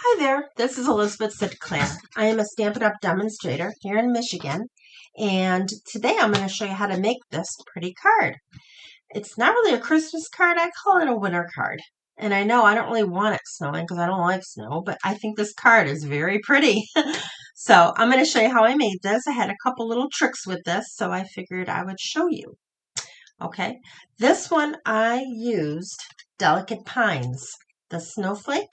Hi there, this is Elizabeth Sinclair. I am a Stampin' Up! Demonstrator here in Michigan, and today I'm going to show you how to make this pretty card. It's not really a Christmas card, I call it a winter card. And I know I don't really want it snowing because I don't like snow, but I think this card is very pretty. So I'm going to show you how I made this. I had a couple little tricks with this, so I figured I would show you. Okay, this one I used Delicate Pines, the snowflake,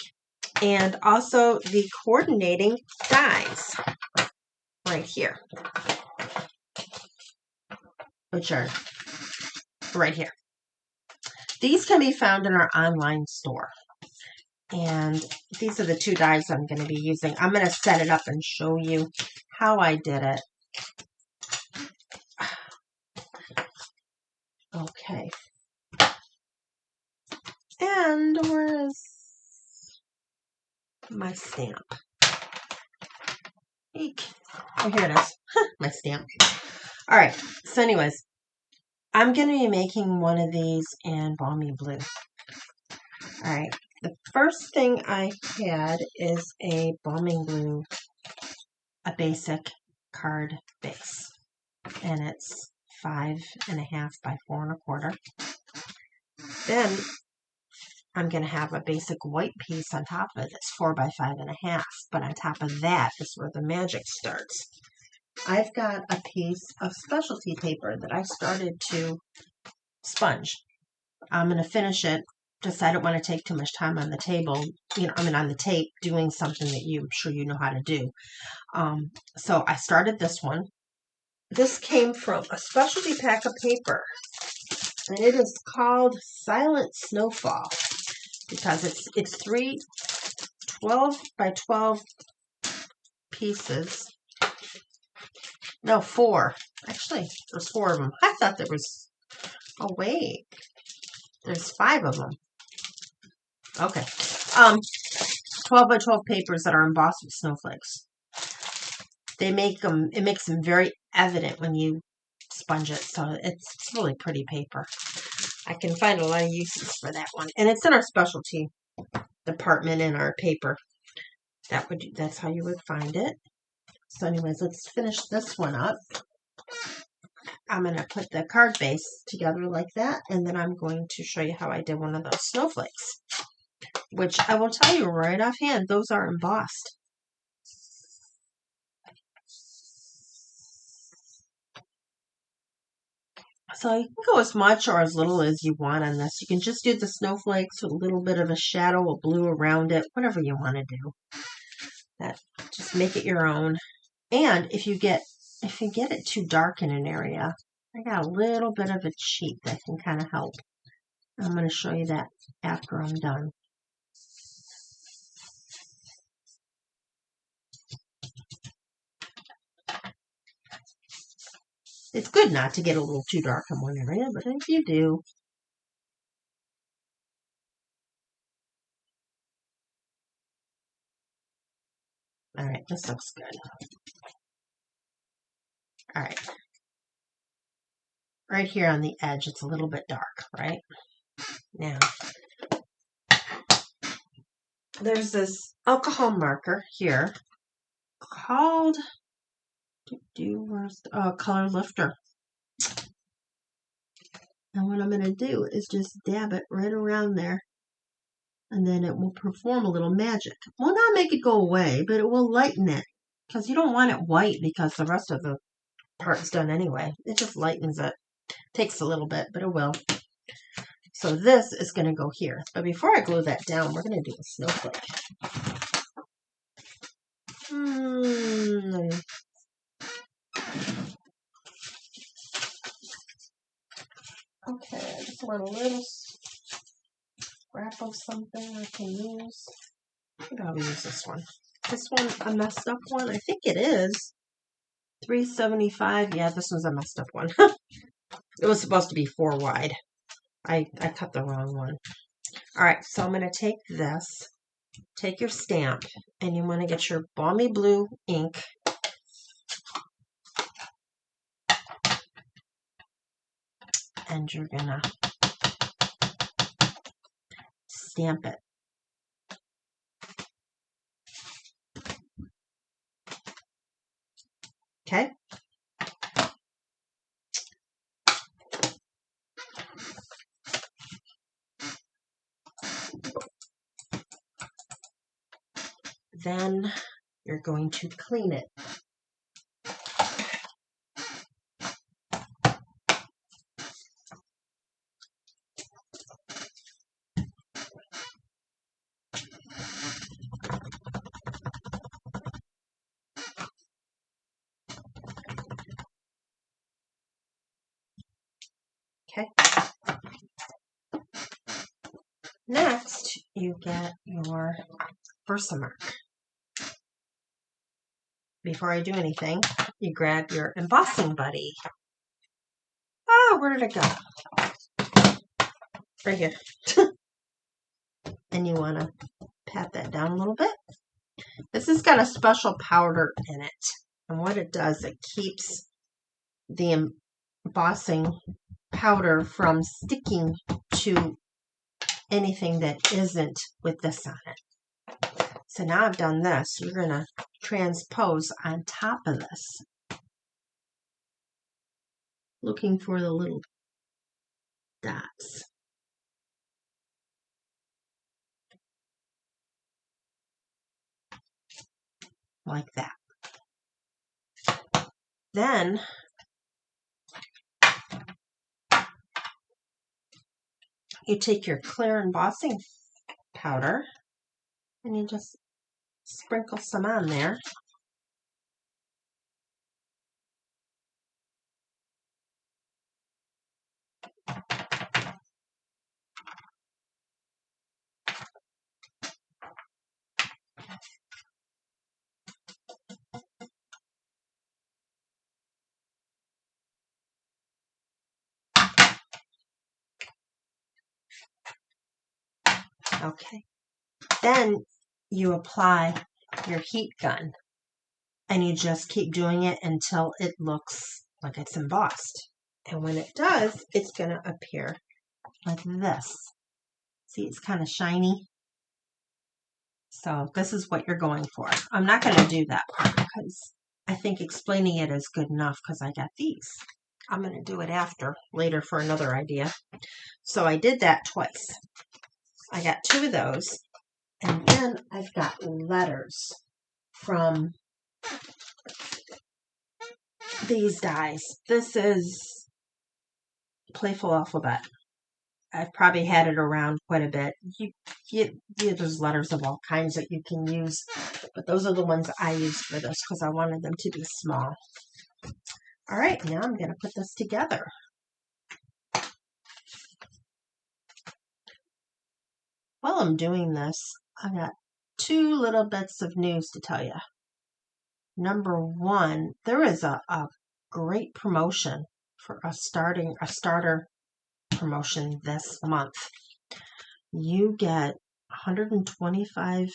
and also the coordinating dies right here, which are right here. These can be found in our online store. And these are the two dies I'm going to be using. I'm going to set it up and show you how I did it. Okay. And where is my stamp? Eek. Oh, here it is. My stamp. All right. So anyways, I'm going to be making one of these in Balmy Blue. All right. The first thing I had is a Balmy Blue, a basic card base. And it's 5.5 by 4 1/4. Then I'm going to have a basic white piece on top of it that's 4 by 5.5. But on top of that is where the magic starts. I've got a piece of specialty paper that I started to sponge. I'm going to finish it. Just I don't want to take too much time on the table, on the tape, doing something that I'm sure you know how to do. So I started this one. This came from a specialty pack of paper, and it is called Silent Snowfall because it's 3 12 by 12 pieces. No, 4. Actually, there's 4 of them. I thought there was. Oh wait, there's 5 of them. Okay. 12 by 12 papers that are embossed with snowflakes. It makes them very evident when you sponge it, so it's really pretty paper. I can find a lot of uses for that one. And it's in our specialty department in our paper. That's how you would find it. So anyways, let's finish this one up. I'm going to put the card base together like that, and then I'm going to show you how I did one of those snowflakes, which I will tell you right offhand, those are embossed. So you can go as much or as little as you want on this. You can just do the snowflakes with a little bit of a shadow of blue around it, whatever you want to do. Just make it your own. And if you get it too dark in an area, I got a little bit of a cheat that can kind of help. I'm going to show you that after I'm done. It's good not to get a little too dark in one area, but if you do. All right, this looks good. All right. Right here on the edge, it's a little bit dark, right? Now, there's this alcohol marker here called Color Lifter. And what I'm going to do is just dab it right around there. And then it will perform a little magic. Will not make it go away, but it will lighten it. Because you don't want it white because the rest of the part's done anyway. It just lightens it. Takes a little bit, but it will. So this is going to go here. But before I glue that down, we're going to do a snowflake. Okay, I just want a little scrap of something I can use. Maybe I'll use this one. This one, a messed up one. I think it is. 375. Yeah, this one's a messed up one. It was supposed to be 4 wide. I cut the wrong one. All right, so I'm going to take this. Take your stamp, and you want to get your Balmy Blue ink. And you're going to stamp it. Okay. Then you're going to clean it. Okay. Next, you get your Versamark. Before I do anything, you grab your embossing buddy. Oh, where did it go? Right here. And you want to pat that down a little bit. This has got a special powder in it. And what it does, it keeps the embossing powder from sticking to anything that isn't with this on it. So now I've done this. You're going to transpose on top of this, looking for the little dots. Like that. Then you take your clear embossing powder and you just sprinkle some on there. Okay. Then you apply your heat gun and you just keep doing it until it looks like it's embossed. And when it does, it's going to appear like this. See, it's kind of shiny. So this is what you're going for. I'm not going to do that part because I think explaining it is good enough because I got these. I'm going to do it later for another idea. So I did that twice. I got 2 of those. And then I've got letters from these dies. This is Playful Alphabet. I've probably had it around quite a bit. There's letters of all kinds that you can use, but those are the ones I used for this because I wanted them to be small. All right, now I'm going to put this together. While I'm doing this, I've got 2 little bits of news to tell you. Number 1, there is a great promotion for a starter promotion this month. You get $125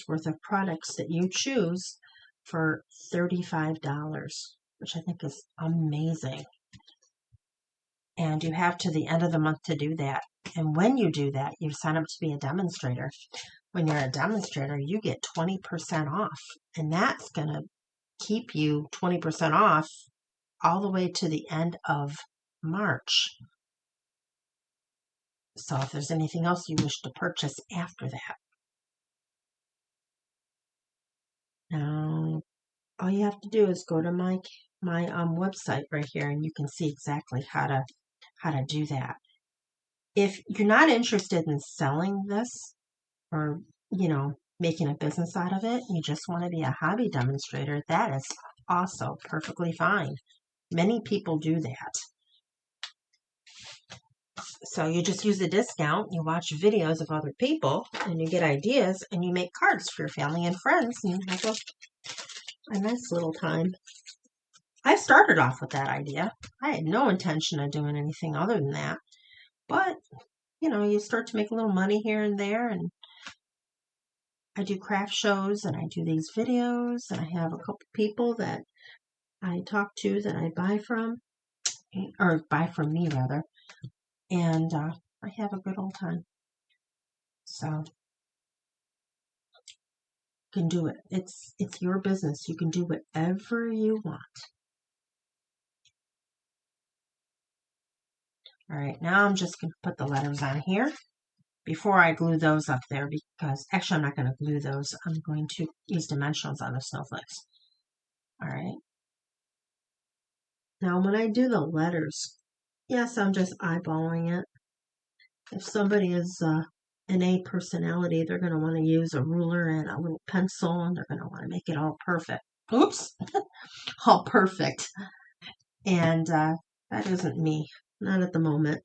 worth of products that you choose for $35, which I think is amazing. And you have to the end of the month to do that. And when you do that, you sign up to be a demonstrator. When you're a demonstrator, you get 20% off. And that's going to keep you 20% off all the way to the end of March. So if there's anything else you wish to purchase after that. Now, all you have to do is go to my website right here and you can see exactly how to do that. If you're not interested in selling this or, making a business out of it, you just want to be a hobby demonstrator, that is also perfectly fine. Many people do that. So you just use the discount, you watch videos of other people, and you get ideas, and you make cards for your family and friends, and you have a nice little time. I started off with that idea. I had no intention of doing anything other than that. But, you start to make a little money here and there, and I do craft shows, and I do these videos, and I have a couple people that I talk to that I buy from, or buy from me, rather. And I have a good old time. So can do it. It's your business. You can do whatever you want. All right, now I'm just going to put the letters on here before I glue those up there, because actually I'm not going to glue those. I'm going to use dimensionals on the snowflakes. All right. Now when I do the letters, yes, I'm just eyeballing it. If somebody is an A personality, they're going to want to use a ruler and a little pencil, and they're going to want to make it all perfect. Oops, all perfect. And that isn't me, not at the moment.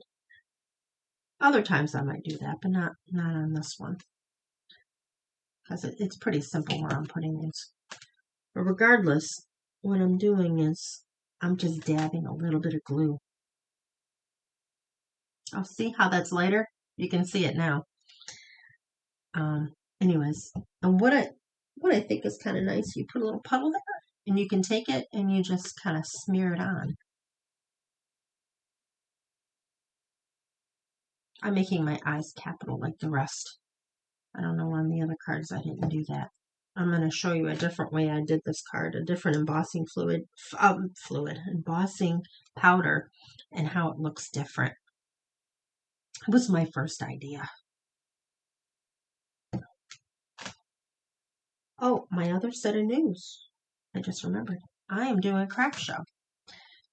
Other times I might do that, but not on this one, because it's pretty simple where I'm putting these. But regardless, what I'm doing is I'm just dabbing a little bit of glue. I'll see how that's later. You can see it now. Anyways, and what I think is kind of nice, you put a little puddle there, and you can take it and you just kind of smear it on. I'm making my eyes capital like the rest. I don't know on the other cards I didn't do that. I'm going to show you a different way I did this card, a different embossing embossing powder, and how it looks different. It was my first idea. Oh, my other set of news. I just remembered. I am doing a craft show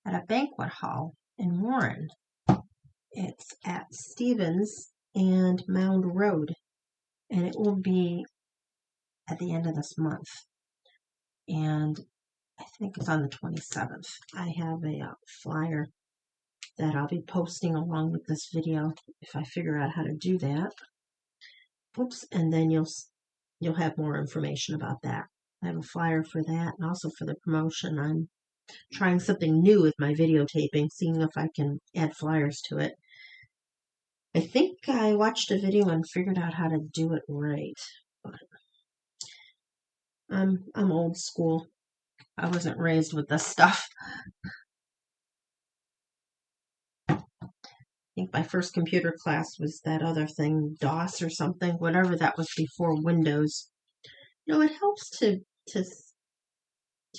at a banquet hall in Warren. It's at Stevens and Mound Road, and it will be at the end of this month. And I think it's on the 27th. I have a flyer that I'll be posting along with this video if I figure out how to do that. Oops, and then you'll have more information about that. I have a flyer for that, and also for the promotion. I'm trying something new with my videotaping, seeing if I can add flyers to it. I think I watched a video and figured out how to do it right, but I'm old school. I wasn't raised with this stuff. I think my first computer class was that other thing, DOS or something, whatever that was before Windows. You know, it helps to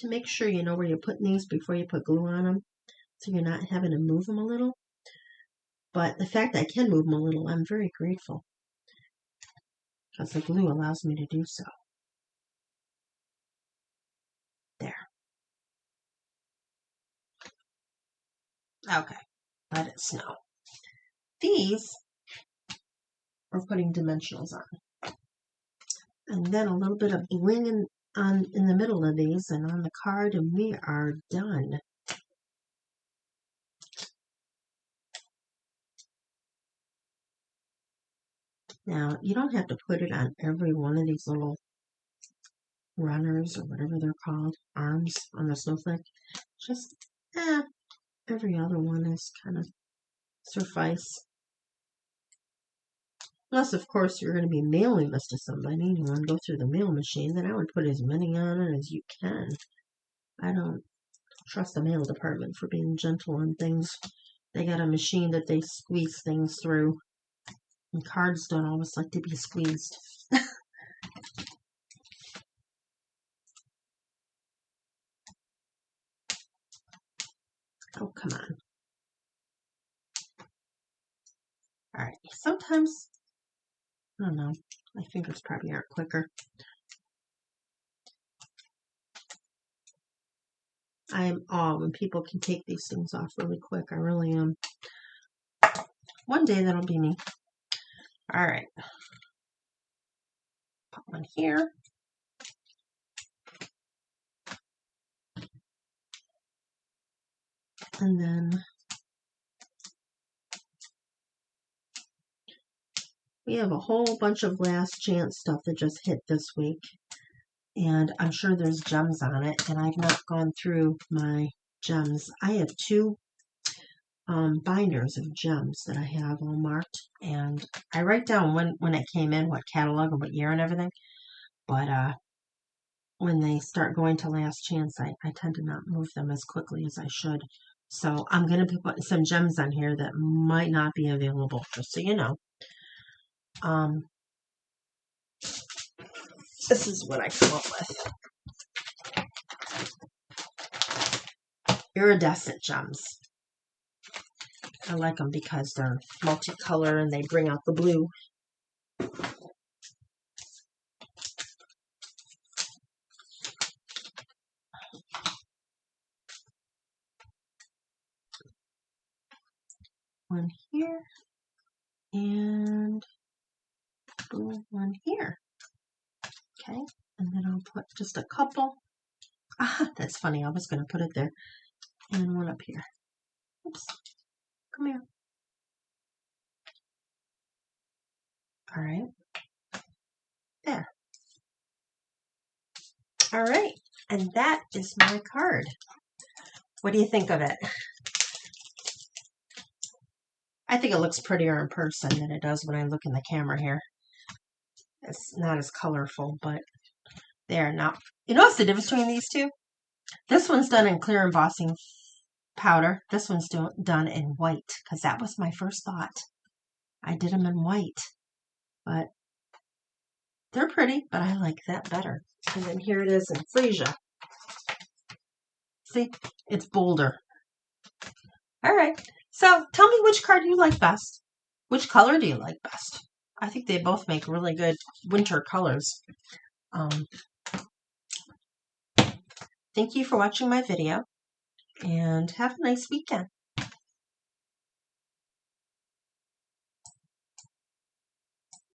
make sure you know where you're putting these before you put glue on them, so you're not having to move them a little. But the fact that I can move them a little, I'm very grateful, because the glue allows me to do so. There. Okay, let it snow. These we're putting dimensionals on. And then a little bit of bling in the middle of these and on the card, and we are done. Now, you don't have to put it on every one of these little runners or whatever they're called, arms on the snowflake. Just, every other one is kind of suffice. Unless, of course, you're going to be mailing this to somebody and you want to go through the mail machine, then I would put as many on it as you can. I don't trust the mail department for being gentle on things. They got a machine that they squeeze things through. And cards don't always like to be squeezed. Oh, come on. All right. Sometimes, I don't know, my fingers probably aren't quicker. I am awe when people can take these things off really quick. I really am. One day that'll be me. All right. Put one here. And then we have a whole bunch of last chance stuff that just hit this week. And I'm sure there's gems on it. And I've not gone through my gems. I have two binders of gems that I have all marked. And I write down when it came in, what catalog and what year and everything. But when they start going to last chance, I tend to not move them as quickly as I should. So I'm going to be putting some gems on here that might not be available, just so you know. this is what I come up with. Iridescent gems. I like them because they're multicolor and they bring out the blue. One here and one here. Okay, and then I'll put just a couple. Ah, that's funny. I was going to put it there. And one up here. Oops. Come here. All right. There. All right. And that is my card. What do you think of it? I think it looks prettier in person than it does when I look in the camera here. It's not as colorful, but there. Now, you notice the difference between these two? This one's done in clear embossing powder. This one's done in white, because that was my first thought. I did them in white, but they're pretty, but I like that better. And then here it is in freesia. See, it's bolder. All right, so tell me which card you like best. Which color do you like best? I think they both make really good winter colors. Thank you for watching my video, and have a nice weekend.